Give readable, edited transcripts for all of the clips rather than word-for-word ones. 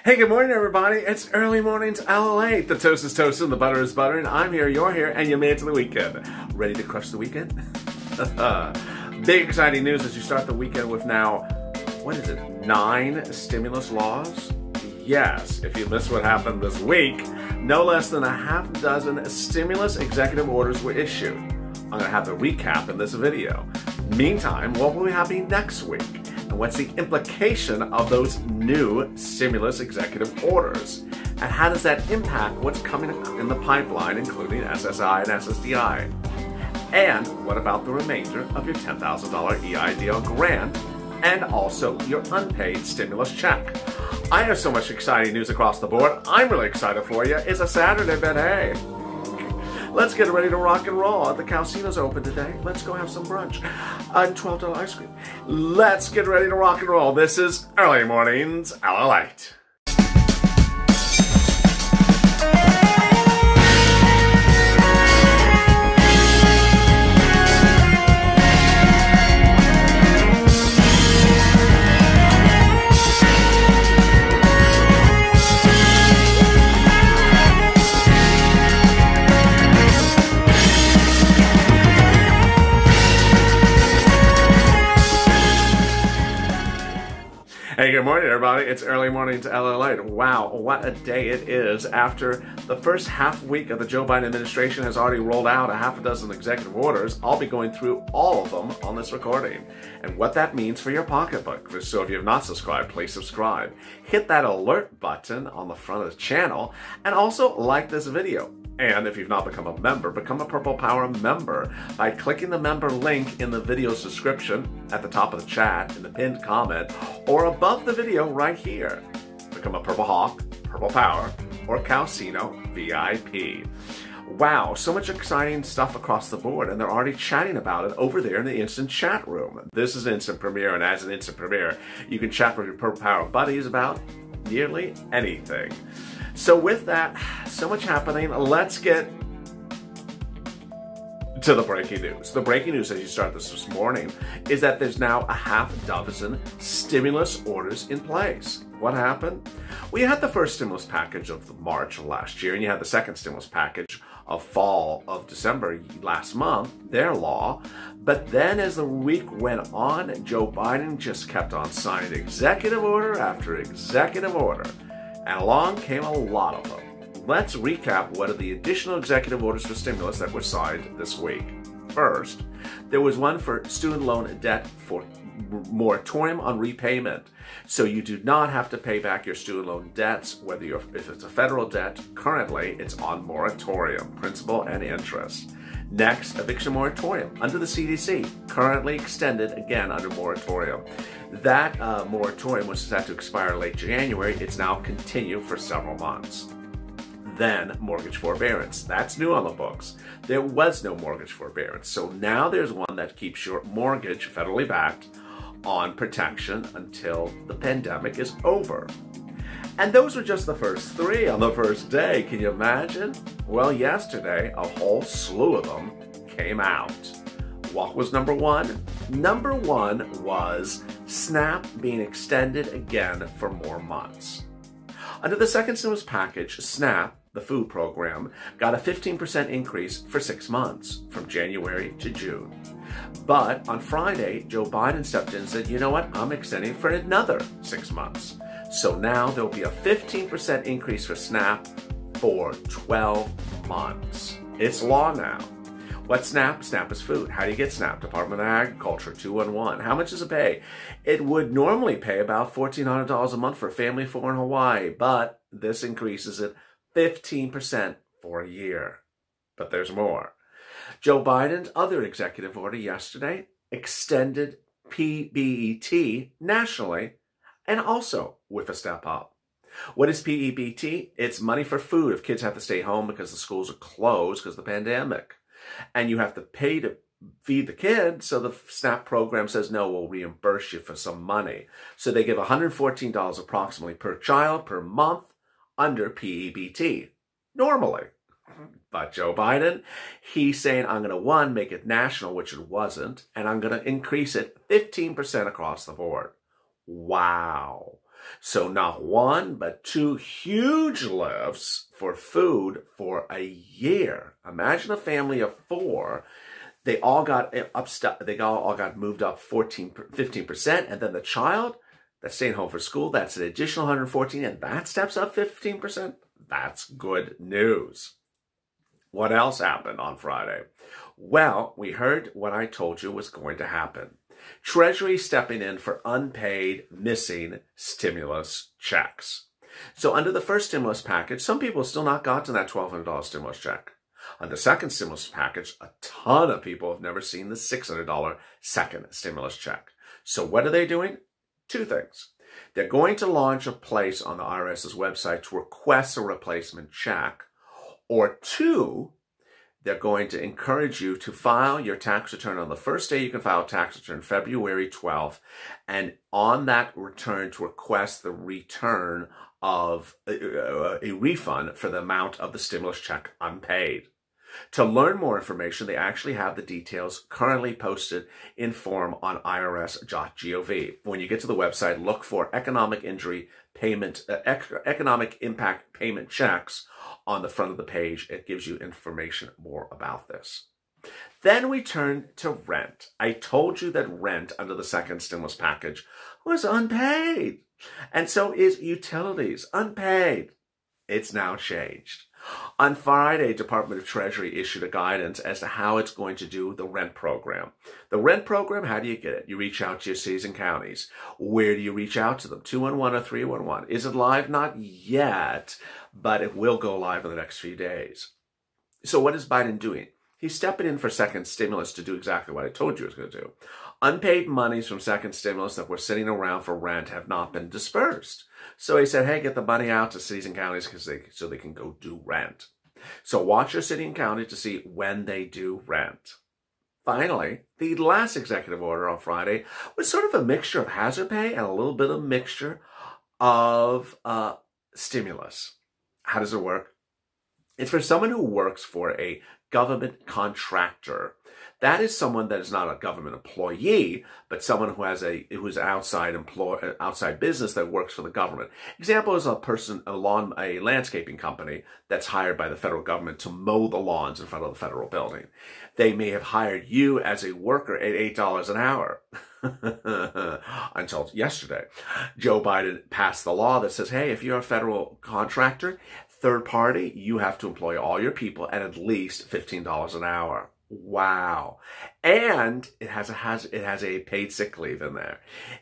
Hey, good morning, everybody. It's early mornings LLate. The toast is toasting, the butter is buttering. I'm here, you're here, and you made it to the weekend. Ready to crush the weekend? Big exciting news as you start the weekend with now, 9 stimulus laws? Yes, if you missed what happened this week, no less than a half dozen stimulus executive orders were issued. I'm going to have the recap in this video. Meantime, what will be happening next week? And what's the implication of those new stimulus executive orders? And how does that impact what's coming in the pipeline, including SSI and SSDI? And what about the remainder of your $10,000 EIDL grant and also your unpaid stimulus check? I have so much exciting news across the board. I'm really excited for you. It's a Saturday, but hey, let's get ready to rock and roll. The casino's open today. Let's go have some brunch and $12 ice cream. Let's get ready to rock and roll. This is Early Mornings LLate. Hey, good morning, everybody. It's Early Mornings LLate. Wow, what a day it is after the first half week of the Joe Biden administration has already rolled out a half a dozen executive orders. I'll be going through all of them on this recording and what that means for your pocketbook. So if you have not subscribed, please subscribe. Hit that alert button on the front of the channel and also like this video. And if you've not become a member, become a Purple Power member by clicking the member link in the video's description at the top of the chat, in the pinned comment, or above the video right here. Become a Purple Hawk, Purple Power, or Calcino VIP. Wow, so much exciting stuff across the board, and they're already chatting about it over there in the instant chat room. This is an instant premiere, and as an instant premiere, you can chat with your Purple Power buddies about nearly anything. So with that, so much happening, let's get to the breaking news. The breaking news as you start this morning is that there's now a half dozen stimulus orders in place. What happened? We had the first stimulus package of March of last year, and you had the second stimulus package of fall of December last month, their law. But then as the week went on, Joe Biden just kept on signing executive order after executive order. And along came a lot of them. Let's recap what are the additional executive orders for stimulus that were signed this week. First, there was one for student loan debt for moratorium on repayment. So you do not have to pay back your student loan debts, if it's a federal debt. Currently, it's on moratorium, principal and interest. Next, eviction moratorium under the CDC, currently extended again under moratorium. That moratorium was set to expire late January. It's now continued for several months. Then mortgage forbearance. That's new on the books. There was no mortgage forbearance. So now there's one that keeps your mortgage federally backed on protection until the pandemic is over. And those were just the first 3 on the first day. Can you imagine? Well, yesterday, a whole slew of them came out. What was number 1? Number 1 was SNAP being extended again for more months. Under the second stimulus package, SNAP, the food program, got a 15% increase for 6 months, from January to June. But on Friday, Joe Biden stepped in and said, you know what, I'm extending for another 6 months. So now there'll be a 15% increase for SNAP for 12 months. It's law now. What's SNAP? SNAP is food. How do you get SNAP? Department of Agriculture, 211. How much does it pay? It would normally pay about $1,400 a month for a family of 4 in Hawaii, but this increases it 15% for a year. But there's more. Joe Biden's other executive order yesterday extended PBET nationally and also with a step up. What is PEBT? It's money for food if kids have to stay home because the schools are closed because of the pandemic. And you have to pay to feed the kids, so the SNAP program says, no, we'll reimburse you for some money. So they give $114 approximately per child per month under PEBT, normally. But Joe Biden, he's saying, I'm going to, 1, make it national, which it wasn't, and I'm going to increase it 15% across the board. Wow. So not one, but two huge lifts for food for a year. Imagine a family of four. They all got all got moved up 15%, and then the child that's staying home for school, that's an additional 114, and that steps up 15%. That's good news. What else happened on Friday? Well, we heard what I told you was going to happen. Treasury stepping in for unpaid missing stimulus checks. So under the first stimulus package, some people still not got to that $1,200 stimulus check. On the second stimulus package, a ton of people have never seen the $600 second stimulus check. So what are they doing? Two things. They're going to launch a place on the IRS's website to request a replacement check. Or two, they're going to encourage you to file your tax return on the first day you can file a tax return, February 12th, and on that return to request the return of a refund for the amount of the stimulus check unpaid. To learn more information, they actually have the details currently posted in form on irs.gov. When you get to the website, look for economic impact payment checks on the front of the page. It gives you information more about this. Then we turn to rent. I told you that rent under the second stimulus package was unpaid. And so is utilities, unpaid. It's now changed. On Friday, Department of Treasury issued a guidance as to how it's going to do the rent program. The rent program, how do you get it? You reach out to your cities and counties. Where do you reach out to them? 211 or 311. Is it live? Not yet, but it will go live in the next few days. So what is Biden doing? He's stepping in for second stimulus to do exactly what I told you he was going to do. Unpaid monies from second stimulus that were sitting around for rent have not been dispersed. So he said, hey, get the money out to cities and counties so they can go do rent. So watch your city and county to see when they do rent. Finally, the last executive order on Friday was sort of a mixture of hazard pay and a little bit of mixture of stimulus. How does it work? It's for someone who works for a government contractor. That is someone that is not a government employee, but someone who has who's outside business that works for the government. Example is a landscaping company that's hired by the federal government to mow the lawns in front of the federal building. They may have hired you as a worker at $8 an hour. Until yesterday, Joe Biden passed the law that says, hey, if you're a federal contractor, third party, you have to employ all your people at least $15 an hour. Wow. And it has a paid sick leave in there.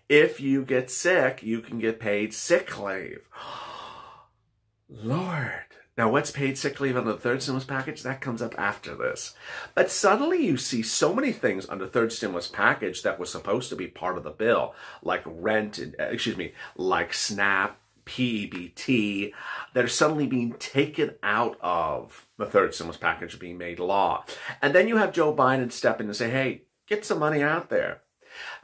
If you get sick, you can get paid sick leave. Lord. Now, what's paid sick leave under the third stimulus package? That comes up after this. But suddenly you see so many things under third stimulus package that was supposed to be part of the bill, like like SNAP, PEBT, that are suddenly being taken out of the third stimulus package being made law. And then you have Joe Biden step in and say, hey, get some money out there.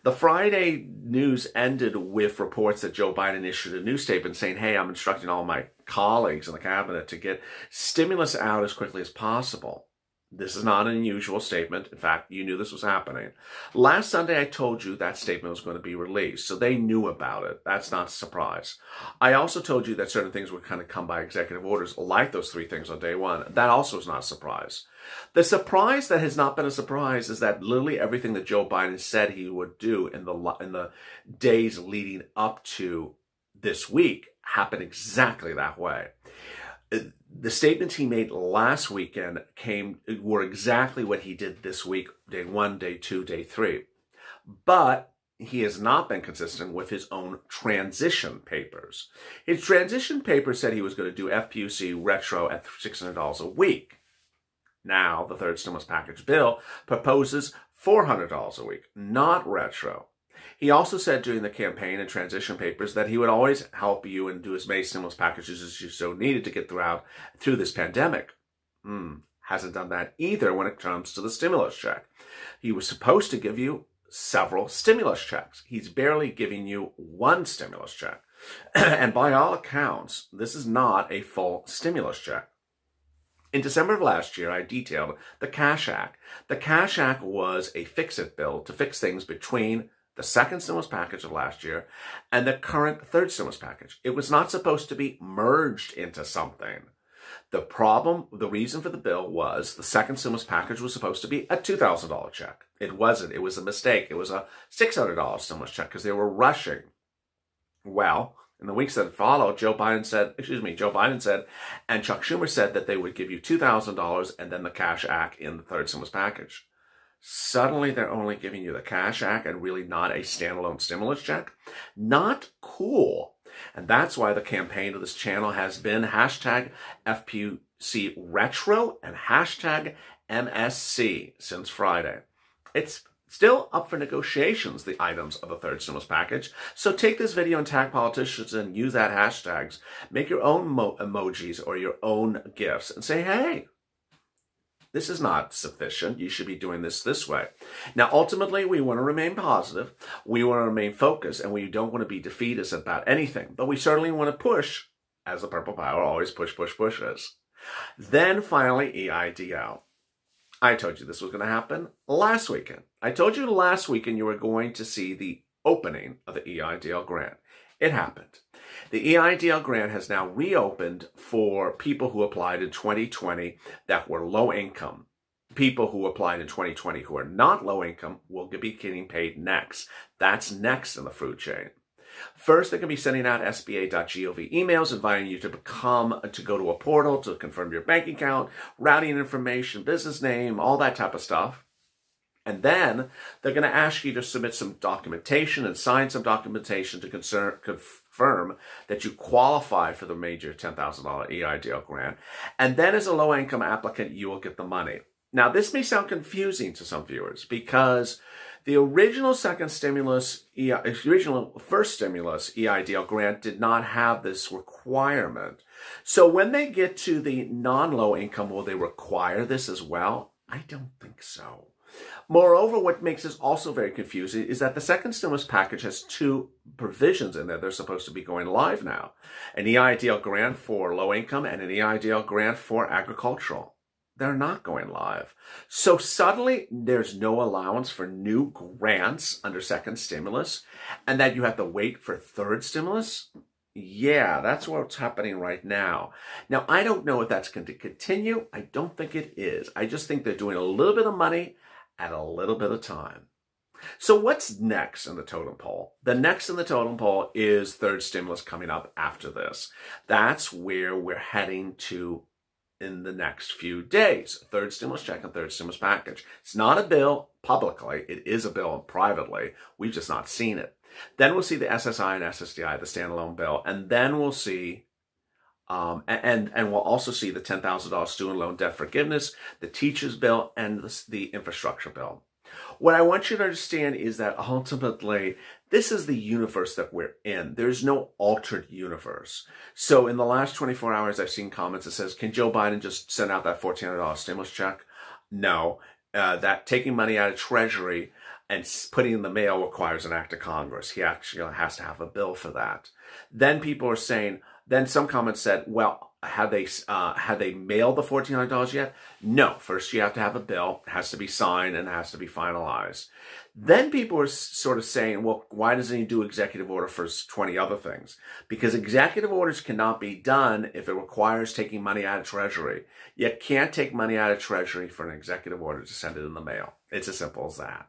The Friday news ended with reports that Joe Biden issued a news statement saying, hey, I'm instructing all my colleagues in the cabinet to get stimulus out as quickly as possible. This is not an unusual statement. In fact, you knew this was happening. Last Sunday, I told you that statement was going to be released, so they knew about it. That's not a surprise. I also told you that certain things would kind of come by executive orders, like those three things on day one. That also is not a surprise. The surprise that has not been a surprise is that literally everything that Joe Biden said he would do in the days leading up to this week happened exactly that way. The statements he made last weekend were exactly what he did this week, day 1, day 2, day 3. But he has not been consistent with his own transition papers. His transition paper said he was going to do FPUC retro at $600 a week. Now, the third stimulus package bill proposes $400 a week, not retro. He also said during the campaign and transition papers that he would always help you and do as many stimulus packages as you so needed to get through this pandemic. Hasn't done that either when it comes to the stimulus check. He was supposed to give you several stimulus checks. He's barely giving you one stimulus check. And by all accounts, this is not a full stimulus check. In December of last year, I detailed the Cash Act. The Cash Act was a fix-it bill to fix things between the second stimulus package of last year and the current third stimulus package. It was not supposed to be merged into something. The reason for the bill was the second stimulus package was supposed to be a $2,000 check. It wasn't. It was a mistake. It was a $600 stimulus check because they were rushing. Well, in the weeks that followed, Joe Biden said, and Chuck Schumer said that they would give you $2,000 and then the Cash Act in the third stimulus package. Suddenly, they're only giving you the Cash Act and really not a standalone stimulus check. Not cool. And that's why the campaign of this channel has been hashtag FPUC retro and hashtag MSC since Friday. It's still up for negotiations, the items of the third stimulus package. So take this video and tag politicians and use that hashtags. Make your own emojis or your own GIFs and say, hey, this is not sufficient. You should be doing this way. Now, ultimately, we want to remain positive. We want to remain focused, and we don't want to be defeatist about anything. But we certainly want to push, as the Purple Power always pushes. Then, finally, EIDL. I told you this was going to happen last weekend. I told you last weekend you were going to see the opening of the EIDL grant. It happened. The EIDL grant has now reopened for people who applied in 2020 that were low income. People who applied in 2020 who are not low income will be getting paid next. That's next in the food chain. First, they're going to be sending out SBA.gov emails inviting you to go to a portal to confirm your bank account, routing information, business name, all that type of stuff. And then they're going to ask you to submit some documentation and sign some documentation to confirm that you qualify for the major $10,000 EIDL grant. And then as a low-income applicant, you will get the money. Now, this may sound confusing to some viewers because the original first stimulus EIDL grant did not have this requirement. So when they get to the non-low income, will they require this as well? I don't think so. Moreover, what makes this also very confusing is that the second stimulus package has two provisions in there. They're supposed to be going live now. An EIDL grant for low income and an EIDL grant for agricultural. They're not going live. So suddenly there's no allowance for new grants under second stimulus and that you have to wait for third stimulus. Yeah, that's what's happening right now. Now, I don't know if that's going to continue. I don't think it is. I just think they're doing a little bit of money at a little bit of time. So what's next in the totem pole? The next in the totem pole is third stimulus coming up after this. That's where we're heading to in the next few days. Third stimulus check and third stimulus package. It's not a bill publicly. It is a bill privately. We've just not seen it. Then we'll see the SSI and SSDI, the standalone bill. And then we'll see and we'll also see the $10,000 student loan debt forgiveness, the teachers bill, and the infrastructure bill. What I want you to understand is that ultimately, this is the universe that we're in. There's no altered universe. So in the last 24 hours, I've seen comments that says, can Joe Biden just send out that $1,400 stimulus check? No, that taking money out of Treasury and putting it in the mail requires an act of Congress. He actually has to have a bill for that. Then people are saying, then some comments said, well, have they mailed the $1,400 yet? No. First, you have to have a bill. It has to be signed and it has to be finalized. Then people are sort of saying, well, why doesn't he do executive order for 20 other things? Because executive orders cannot be done if it requires taking money out of Treasury. You can't take money out of Treasury for an executive order to send it in the mail. It's as simple as that.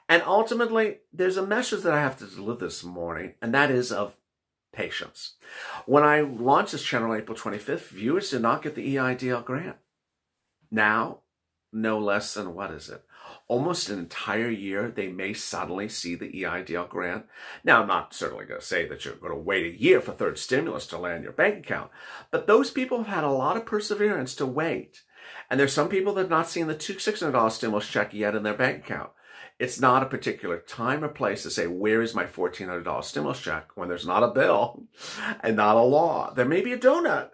And ultimately, there's a message that I have to deliver this morning, and that is of patience. When I launched this channel on April 25th, viewers did not get the EIDL grant. Now, no less than, what is it? Almost an entire year, they may suddenly see the EIDL grant. Now, I'm not certainly going to say that you're going to wait a year for third stimulus to land your bank account, but those people have had a lot of perseverance to wait. And there's some people that have not seen the $600 stimulus check yet in their bank account. It's not a particular time or place to say, where is my $1,400 stimulus check when there's not a bill and not a law. There may be a donut,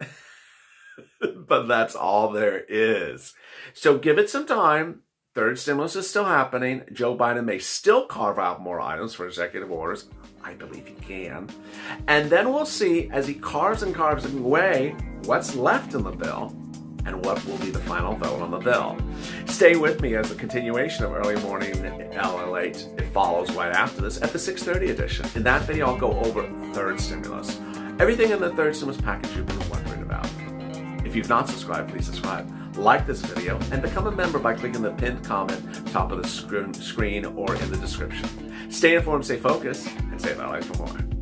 but that's all there is. So give it some time. Third stimulus is still happening. Joe Biden may still carve out more items for executive orders. I believe he can. And then we'll see, as he carves and carves away, what's left in the bill. and what will be the final vote on the bill. Stay with me as the continuation of Early Morning LATE. It follows right after this at the 6:30 edition. In that video, I'll go over third stimulus. Everything in the third stimulus package you've been wondering about. If you've not subscribed, please subscribe. Like this video and become a member by clicking the pinned comment top of the screen or in the description. Stay informed, stay focused, and stay LA for more.